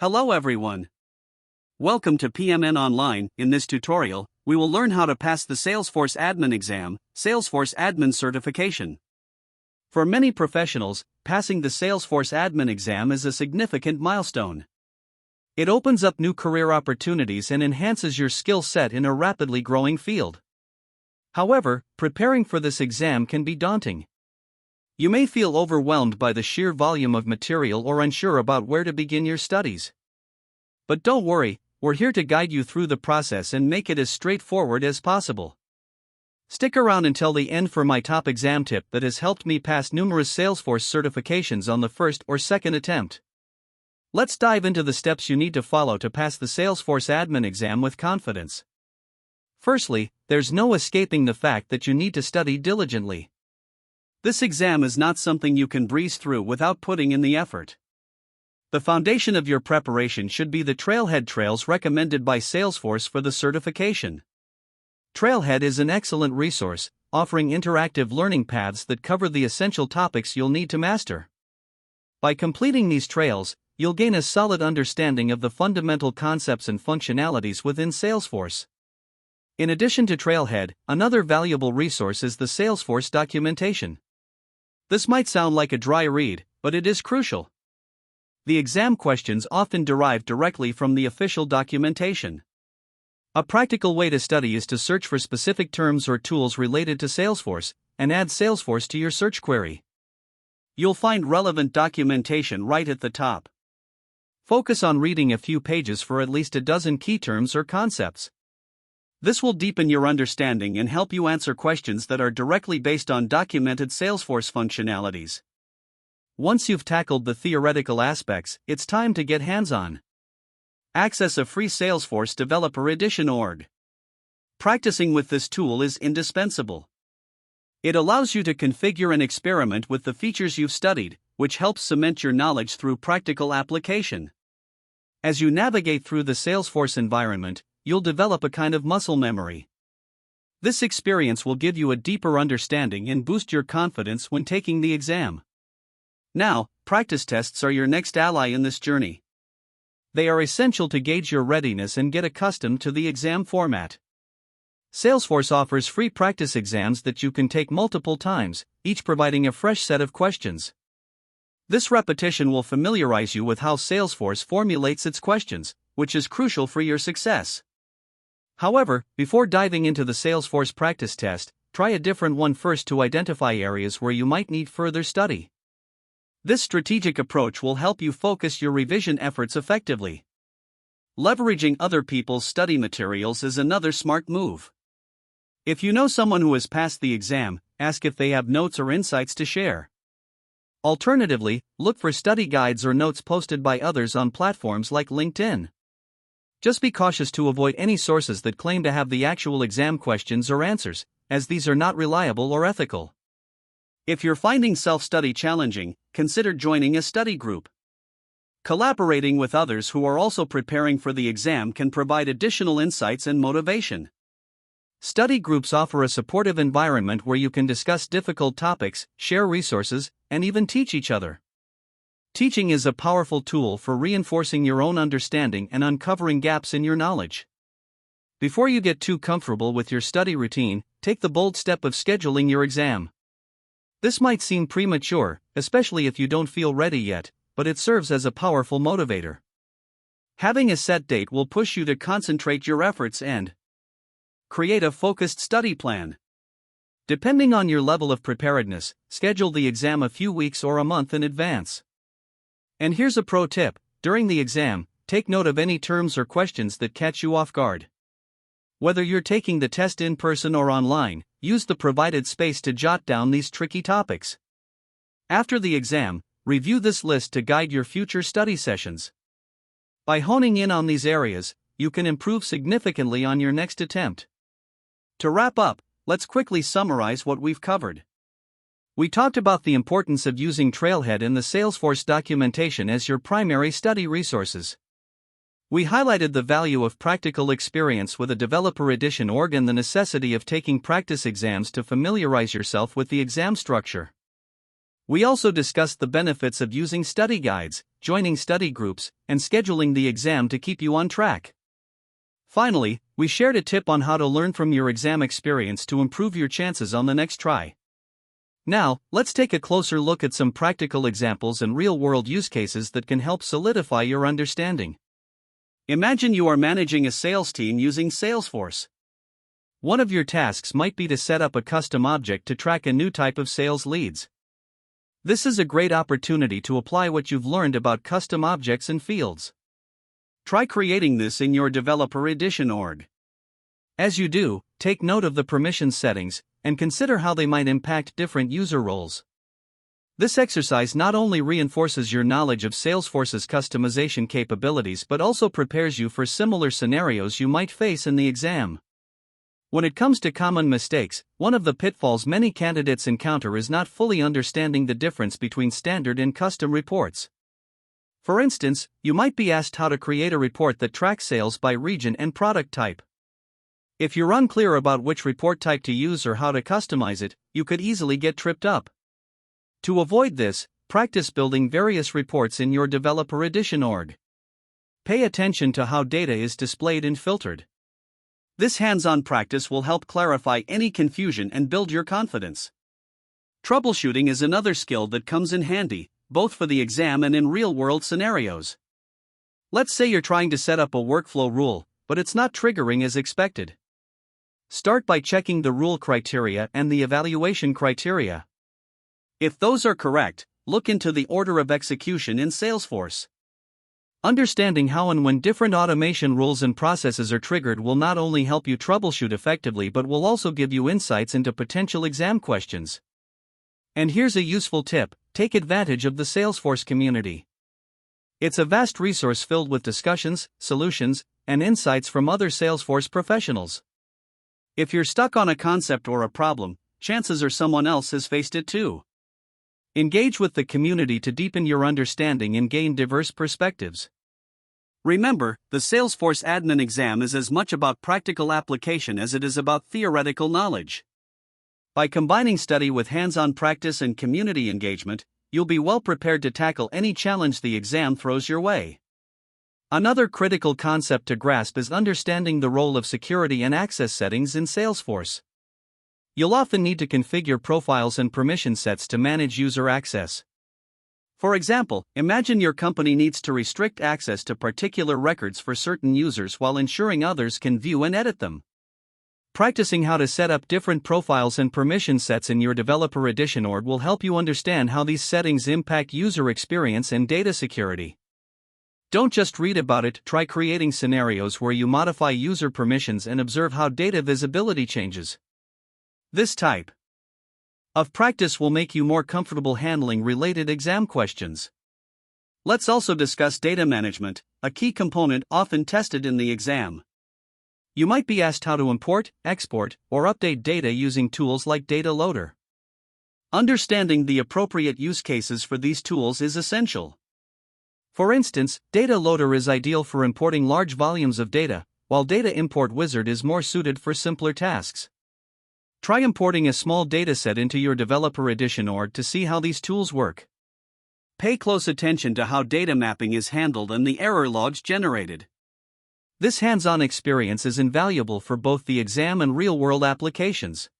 Hello everyone. Welcome to PMN Online. In this tutorial, we will learn how to pass the Salesforce Admin Exam, Salesforce Admin Certification. For many professionals, passing the Salesforce Admin Exam is a significant milestone. It opens up new career opportunities and enhances your skill set in a rapidly growing field. However, preparing for this exam can be daunting. You may feel overwhelmed by the sheer volume of material or unsure about where to begin your studies. But don't worry, we're here to guide you through the process and make it as straightforward as possible. Stick around until the end for my top exam tip that has helped me pass numerous Salesforce certifications on the first or second attempt. Let's dive into the steps you need to follow to pass the Salesforce Admin Exam with confidence. Firstly, there's no escaping the fact that you need to study diligently. This exam is not something you can breeze through without putting in the effort. The foundation of your preparation should be the Trailhead trails recommended by Salesforce for the certification. Trailhead is an excellent resource, offering interactive learning paths that cover the essential topics you'll need to master. By completing these trails, you'll gain a solid understanding of the fundamental concepts and functionalities within Salesforce. In addition to Trailhead, another valuable resource is the Salesforce documentation. This might sound like a dry read, but it is crucial. The exam questions often derive directly from the official documentation. A practical way to study is to search for specific terms or tools related to Salesforce, and add Salesforce to your search query. You'll find relevant documentation right at the top. Focus on reading a few pages for at least a dozen key terms or concepts. This will deepen your understanding and help you answer questions that are directly based on documented Salesforce functionalities. Once you've tackled the theoretical aspects, it's time to get hands-on. Access a free Salesforce Developer Edition org. Practicing with this tool is indispensable. It allows you to configure and experiment with the features you've studied, which helps cement your knowledge through practical application. As you navigate through the Salesforce environment, you'll develop a kind of muscle memory. This experience will give you a deeper understanding and boost your confidence when taking the exam. Now, practice tests are your next ally in this journey. They are essential to gauge your readiness and get accustomed to the exam format. Salesforce offers free practice exams that you can take multiple times, each providing a fresh set of questions. This repetition will familiarize you with how Salesforce formulates its questions, which is crucial for your success. However, before diving into the Salesforce practice test, try a different one first to identify areas where you might need further study. This strategic approach will help you focus your revision efforts effectively. Leveraging other people's study materials is another smart move. If you know someone who has passed the exam, ask if they have notes or insights to share. Alternatively, look for study guides or notes posted by others on platforms like LinkedIn. Just be cautious to avoid any sources that claim to have the actual exam questions or answers, as these are not reliable or ethical. If you're finding self-study challenging, consider joining a study group. Collaborating with others who are also preparing for the exam can provide additional insights and motivation. Study groups offer a supportive environment where you can discuss difficult topics, share resources, and even teach each other. Teaching is a powerful tool for reinforcing your own understanding and uncovering gaps in your knowledge. Before you get too comfortable with your study routine, take the bold step of scheduling your exam. This might seem premature, especially if you don't feel ready yet, but it serves as a powerful motivator. Having a set date will push you to concentrate your efforts and create a focused study plan. Depending on your level of preparedness, schedule the exam a few weeks or a month in advance. And here's a pro tip: during the exam, take note of any terms or questions that catch you off guard. Whether you're taking the test in person or online, use the provided space to jot down these tricky topics. After the exam, review this list to guide your future study sessions. By honing in on these areas, you can improve significantly on your next attempt. To wrap up, let's quickly summarize what we've covered. We talked about the importance of using Trailhead and the Salesforce documentation as your primary study resources. We highlighted the value of practical experience with a Developer Edition org and the necessity of taking practice exams to familiarize yourself with the exam structure. We also discussed the benefits of using study guides, joining study groups, and scheduling the exam to keep you on track. Finally, we shared a tip on how to learn from your exam experience to improve your chances on the next try. Now, let's take a closer look at some practical examples and real-world use cases that can help solidify your understanding. Imagine you are managing a sales team using Salesforce. One of your tasks might be to set up a custom object to track a new type of sales leads. This is a great opportunity to apply what you've learned about custom objects and fields. Try creating this in your Developer Edition org. As you do, take note of the permissions settings, and consider how they might impact different user roles. This exercise not only reinforces your knowledge of Salesforce's customization capabilities but also prepares you for similar scenarios you might face in the exam. When it comes to common mistakes, one of the pitfalls many candidates encounter is not fully understanding the difference between standard and custom reports. For instance, you might be asked how to create a report that tracks sales by region and product type. If you're unclear about which report type to use or how to customize it, you could easily get tripped up. To avoid this, practice building various reports in your Developer Edition org. Pay attention to how data is displayed and filtered. This hands-on practice will help clarify any confusion and build your confidence. Troubleshooting is another skill that comes in handy, both for the exam and in real-world scenarios. Let's say you're trying to set up a workflow rule, but it's not triggering as expected. Start by checking the rule criteria and the evaluation criteria. If those are correct, look into the order of execution in Salesforce. Understanding how and when different automation rules and processes are triggered will not only help you troubleshoot effectively but will also give you insights into potential exam questions. And here's a useful tip: take advantage of the Salesforce community. It's a vast resource filled with discussions, solutions, and insights from other Salesforce professionals. If you're stuck on a concept or a problem, chances are someone else has faced it too. Engage with the community to deepen your understanding and gain diverse perspectives. Remember, the Salesforce Admin Exam is as much about practical application as it is about theoretical knowledge. By combining study with hands-on practice and community engagement, you'll be well prepared to tackle any challenge the exam throws your way. Another critical concept to grasp is understanding the role of security and access settings in Salesforce. You'll often need to configure profiles and permission sets to manage user access. For example, imagine your company needs to restrict access to particular records for certain users while ensuring others can view and edit them. Practicing how to set up different profiles and permission sets in your Developer Edition org will help you understand how these settings impact user experience and data security. Don't just read about it, try creating scenarios where you modify user permissions and observe how data visibility changes. This type of practice will make you more comfortable handling related exam questions. Let's also discuss data management, a key component often tested in the exam. You might be asked how to import, export, or update data using tools like Data Loader. Understanding the appropriate use cases for these tools is essential. For instance, Data Loader is ideal for importing large volumes of data, while Data Import Wizard is more suited for simpler tasks. Try importing a small dataset into your Developer Edition org to see how these tools work. Pay close attention to how data mapping is handled and the error logs generated. This hands-on experience is invaluable for both the exam and real-world applications.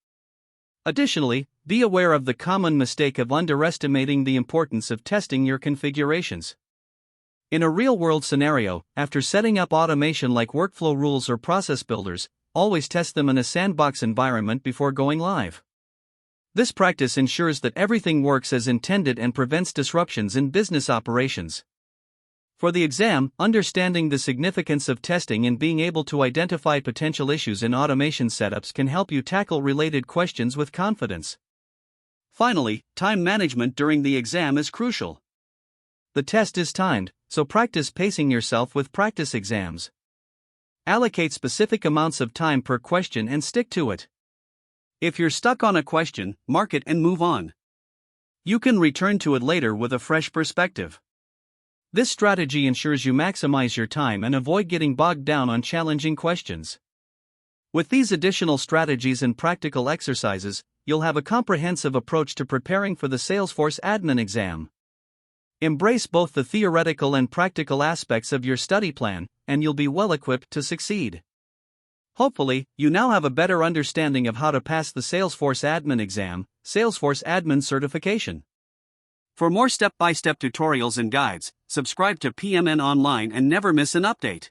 Additionally, be aware of the common mistake of underestimating the importance of testing your configurations. In a real-world scenario, after setting up automation like workflow rules or process builders, always test them in a sandbox environment before going live. This practice ensures that everything works as intended and prevents disruptions in business operations. For the exam, understanding the significance of testing and being able to identify potential issues in automation setups can help you tackle related questions with confidence. Finally, time management during the exam is crucial. The test is timed, so practice pacing yourself with practice exams. Allocate specific amounts of time per question and stick to it. If you're stuck on a question, mark it and move on. You can return to it later with a fresh perspective. This strategy ensures you maximize your time and avoid getting bogged down on challenging questions. With these additional strategies and practical exercises, you'll have a comprehensive approach to preparing for the Salesforce Admin Exam. Embrace both the theoretical and practical aspects of your study plan, and you'll be well equipped to succeed. Hopefully, you now have a better understanding of how to pass the Salesforce Admin Exam, Salesforce Admin Certification. For more step-by-step tutorials and guides, subscribe to PMN Online and never miss an update.